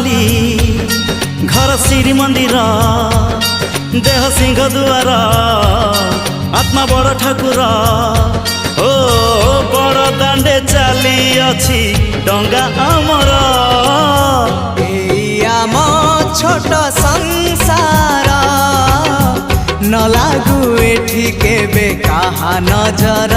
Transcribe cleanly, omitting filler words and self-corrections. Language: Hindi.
बारी घर श्री मंदिर देह सिंह दुआर आत्मा बड़ ठाकुर ओ बड़ दांडे चली अछि डंगा आमर आम छोट संसार न लागू एठी केबे काहा नजर।